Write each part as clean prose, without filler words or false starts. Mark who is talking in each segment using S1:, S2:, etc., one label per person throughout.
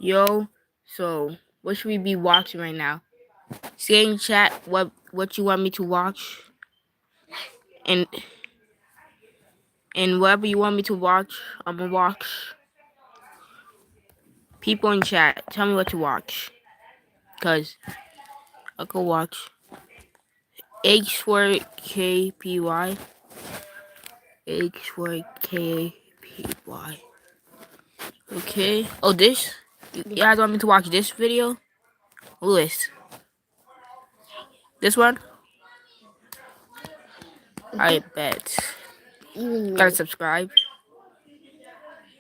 S1: Yo, so what should we be watching right now? Say in chat what you want me to watch, and whatever you want me to watch, I'm gonna watch. People in chat, tell me what to watch, cause I could watch H for KPY, H for KPY. Okay. Oh, this. You guys want me to watch this video? Lewis. This one? I bet. Gotta subscribe.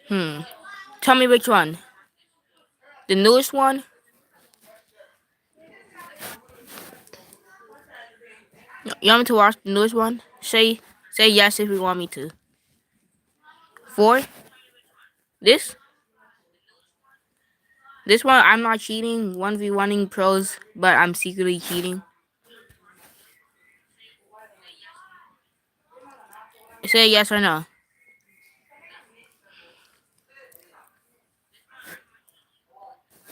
S1: Tell me which one. The newest one? You want me to watch the newest one? Say yes if you want me to. 4? This? This one, I'm not cheating. 1v1ing pros, but I'm secretly cheating. Say yes or no.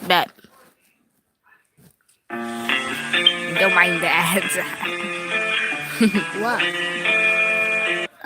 S1: Bet. Don't mind that. What?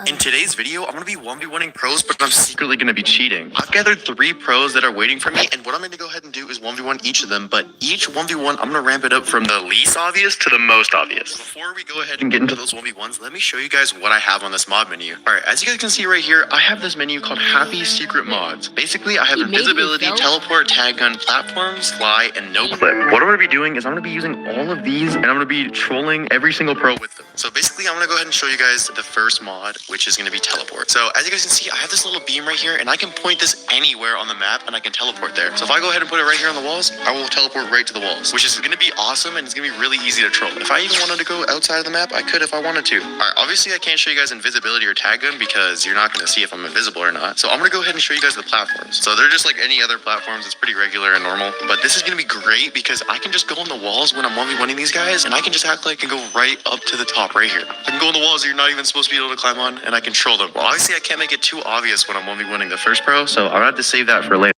S2: In today's video, I'm going to be 1v1ing pros, but I'm secretly going to be cheating. I've gathered 3 pros that are waiting for me, and what I'm going to go ahead and do is 1v1 each of them, but each 1v1, I'm going to ramp it up from the least obvious to the most obvious. Before we go ahead and get into those 1v1s, let me show you guys what I have on this mod menu. Alright, as you guys can see right here, I have this menu called Happy Secret Mods. Basically, I have invisibility, teleport, tag gun, platforms, fly, and no clip. What I'm going to be doing is I'm going to be using all of these, and I'm going to be trolling every single pro with them. So basically, I'm going to go ahead and show you guys the first mod, which is going to be teleport. So as you guys can see, I have this little beam right here, and I can point this anywhere on the map, and I can teleport there. So if I go ahead and put it right here on the walls, I will teleport right to the walls, which is going to be awesome, and it's going to be really easy to troll. If I even wanted to go outside of the map, I could if I wanted to. Alright, obviously I can't show you guys invisibility or tag gun because you're not going to see if I'm invisible or not. So I'm going to go ahead and show you guys the platforms. So they're just like any other platforms. It's pretty regular and normal, but this is going to be great because I can just go on the walls when I'm 1v1ing these guys, and I can just act like I can go right up to the top right here. I can go on the walls that you're not even supposed to be able to climb on, and I control them. Well, obviously I can't make it too obvious when I'm 1v1ing the first pro, so I'm gonna have to save that for later.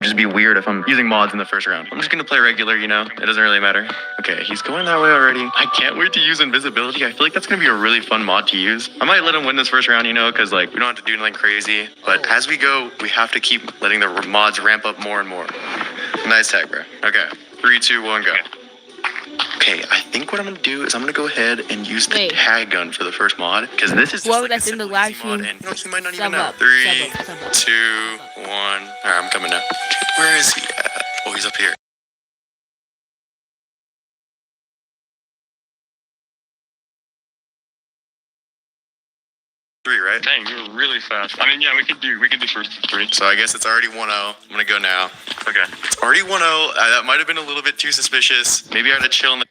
S2: Just be weird if I'm using mods in the first round. I'm just gonna play regular, you know? It doesn't really matter. Okay, he's going that way already. I can't wait to use invisibility. I feel like that's gonna be a really fun mod to use. I might let him win this first round, you know, because like we don't have to do anything crazy. But as we go, we have to keep letting the mods ramp up more and more. Nice tag, bro. Okay, 3, 2, 1, go. Okay, I think what I'm gonna do is I'm gonna go ahead and use the tag gun for the first mod because this is just like
S1: that's
S2: a
S1: in the
S2: simple
S1: live
S2: easy mod,
S1: stream.
S2: and you know he might not even
S1: Sub
S2: know.
S1: up,
S2: 3,
S1: sub up.
S2: 2, 1. All right, I'm coming now. Where is he at? Oh, he's up here. Three, right?
S3: Dang, you were really fast. I mean, yeah, we could do first 3.
S2: So I guess it's already 1-0. I'm gonna go now.
S3: Okay.
S2: It's already 1-0. That might have been a little bit too suspicious. Maybe I had to chill in the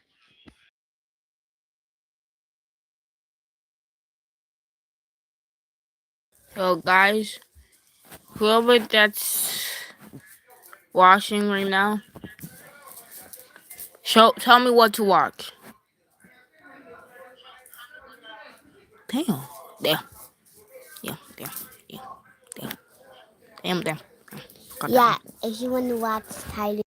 S1: So guys, whoever that's watching right now, tell me what to watch. Damn. Damn. Yeah. Damn. Yeah. Damn. Damn. Damn.
S4: Yeah, if you want to watch Tyler.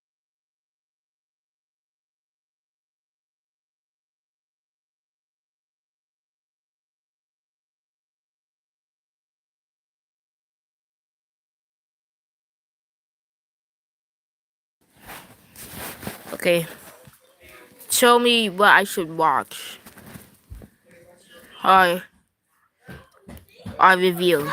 S1: Okay. Show me what I should watch. I review.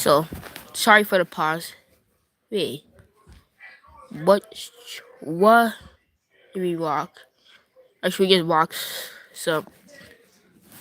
S1: So, sorry for the pause. Wait, what do we walk? Or should we just walk some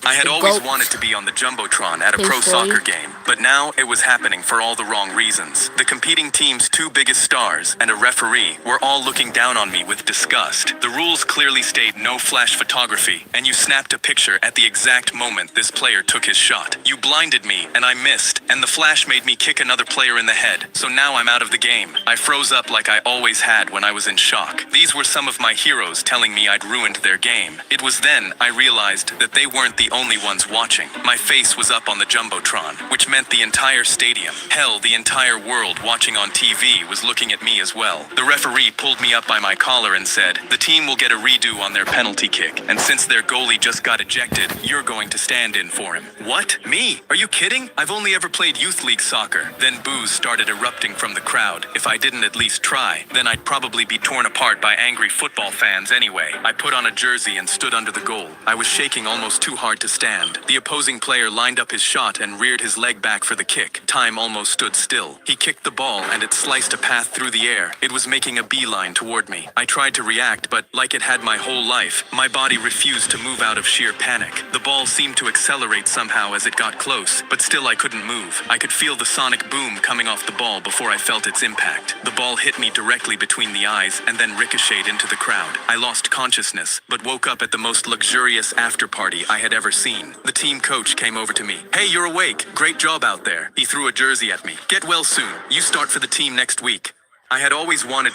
S5: I had
S1: the
S5: always
S1: goats
S5: wanted to be on the Jumbotron at a
S1: play
S5: pro
S1: story?
S5: soccer game, but now it was happening for all the wrong reasons. The competing team's two biggest stars and a referee were all looking down on me with disgust. The rules clearly state no flash photography, and you snapped a picture at the exact moment this player took his shot. You blinded me, and I missed, and the flash made me kick another player in the head, so now I'm out of the game. I froze up like I always had when I was in shock. These were some of my heroes telling me I'd ruined their game. It was then I realized that they weren't the only ones watching. My face was up on the Jumbotron, which meant the entire stadium, hell, the entire world watching on TV was looking at me as well. The referee pulled me up by my collar and said, "The team will get a redo on their penalty kick, and since their goalie just got ejected, you're going to stand in for him." What? Me? Are you kidding? I've only ever played youth league soccer. Then boos started erupting from the crowd. If I didn't at least try, then I'd probably be torn apart by angry football fans anyway. I put on a jersey and stood under the goal. I was shaking almost too hard to stand. The opposing player lined up his shot and reared his leg back for the kick. Time almost stood still. He kicked the ball and it sliced a path through the air. It was making a beeline toward me. I tried to react, but like it had my whole life, my body refused to move out of sheer panic. The ball seemed to accelerate somehow as it got close, but still I couldn't move. I could feel the sonic boom coming off the ball before I felt its impact. The ball hit me directly between the eyes and then ricocheted into the crowd. I lost consciousness, but woke up at the most luxurious after party I had ever seen. The team coach came over to me. "Hey, you're awake. Great job out there." He threw a jersey at me. "Get well soon. You start for the team next week." I had always wanted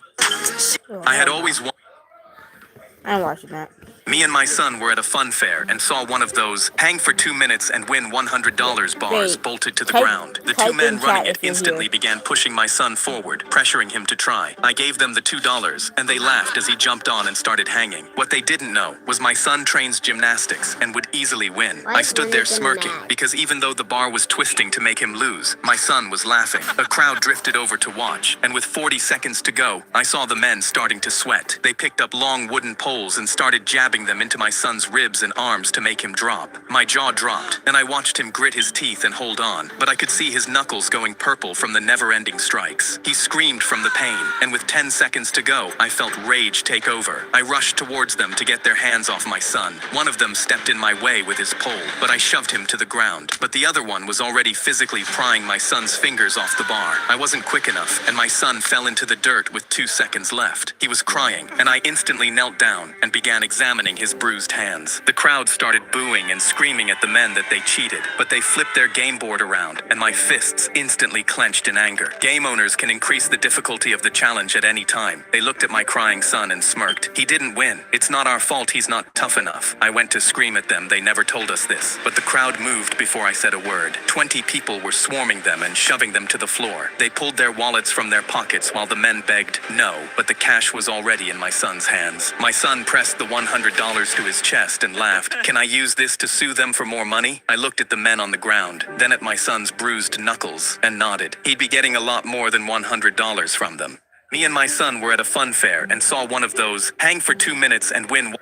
S1: I'm watching that.
S5: Me and my son were at a fun fair and saw one of those hang for 2 minutes and win $100 bars
S1: Wait,
S5: bolted to the
S1: type-
S5: ground. The
S1: type
S5: two men
S1: in
S5: running
S1: chat
S5: it
S1: if you're
S5: instantly
S1: here.
S5: began pushing my son forward, pressuring him to try. I gave them the $2 and they laughed as he jumped on and started hanging. What they didn't know was my son trains gymnastics and would easily win.
S4: Why
S5: I
S4: is
S5: stood there
S4: Lincoln
S5: smirking
S4: mad?
S5: because even though the bar was twisting to make him lose, my son was laughing. A crowd drifted over to watch, and with 40 seconds to go, I saw the men starting to sweat. They picked up long wooden poles and started jabbing them into my son's ribs and arms to make him drop. My jaw dropped, and I watched him grit his teeth and hold on, but I could see his knuckles going purple from the never-ending strikes. He screamed from the pain, and with 10 seconds to go, I felt rage take over. I rushed towards them to get their hands off my son. One of them stepped in my way with his pole, but I shoved him to the ground. But the other one was already physically prying my son's fingers off the bar. I wasn't quick enough, and my son fell into the dirt with 2 seconds left. He was crying, and I instantly knelt down and began examining his bruised hands. The crowd started booing and screaming at the men that they cheated, but they flipped their game board around, and my fists instantly clenched in anger. Game owners can increase the difficulty of the challenge at any time. They looked at my crying son and smirked. "He didn't win. It's not our fault he's not tough enough." I went to scream at them. They never told us this, but the crowd moved before I said a word. 20 people were swarming them and shoving them to the floor. They pulled their wallets from their pockets while the men begged no, but the cash was already in my son's hands. My son pressed the $100 to his chest and laughed. "Can I use this to sue them for more money?" I looked at the men on the ground, then at my son's bruised knuckles, and nodded. He'd be getting a lot more than $100 from them. Me and my son were at a fun fair and saw one of those hang for 2 minutes and win.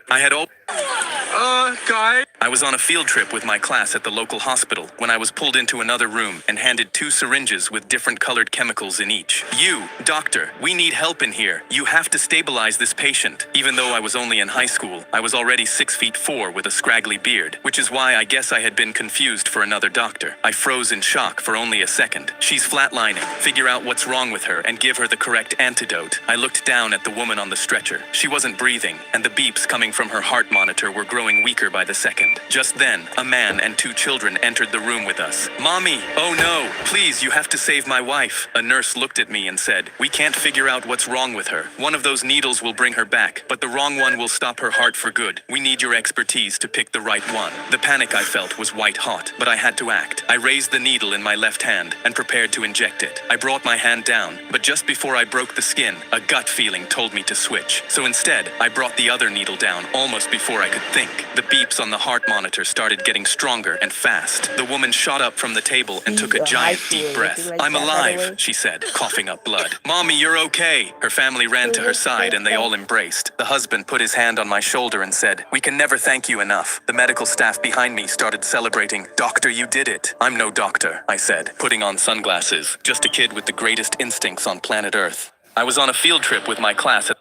S5: I was on a field trip with my class at the local hospital when I was pulled into another room and handed 2 syringes with different colored chemicals in each. "You, doctor, we need help in here. You have to stabilize this patient." Even though I was only in high school, I was already 6'4" with a scraggly beard, which is why I guess I had been confused for another doctor. I froze in shock for only a second. "She's flatlining. Figure out what's wrong with her and give her the correct antidote." I looked down at the woman on the stretcher. She wasn't breathing, and the beeps coming from her heart monitor were growing weaker by the second. Just then, a man and 2 children entered the room with us. "Mommy, oh no, please, you have to save my wife." A nurse looked at me and said, "We can't figure out what's wrong with her. One of those needles will bring her back, but the wrong one will stop her heart for good. We need your expertise to pick the right one." The panic I felt was white hot, but I had to act. I raised the needle in my left hand and prepared to inject it. I brought my hand down, but just before I broke the skin, a gut feeling told me to switch. So instead, I brought the other needle down almost before I could think. The beeps on the heart heart monitor started getting stronger and fast. The woman shot up from the table and took a giant deep breath. I'm alive, she said, coughing up blood. Mommy, you're okay. Her family ran to her side and they all embraced. The husband put his hand on my shoulder and said, we can never thank you enough. The medical staff behind me started celebrating. Doctor, you did it. I'm no doctor, I said, putting on sunglasses. Just a kid with the greatest instincts on planet Earth. I was on a field trip with my class at...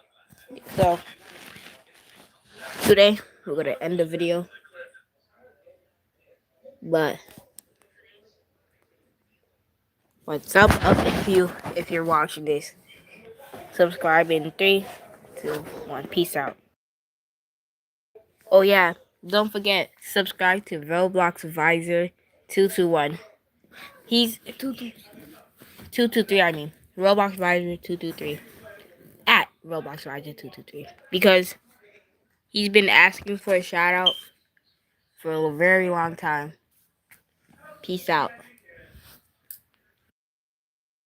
S1: So, today, we're going to end the video. But, what's up if you're watching this. Subscribe in 3, 2, 1. Peace out. Oh yeah, don't forget, subscribe to Roblox Advisor 221. He's 223, I mean. Roblox Advisor 223. At Roblox Advisor 223. Because he's been asking for a shout out for a very long time. Peace out.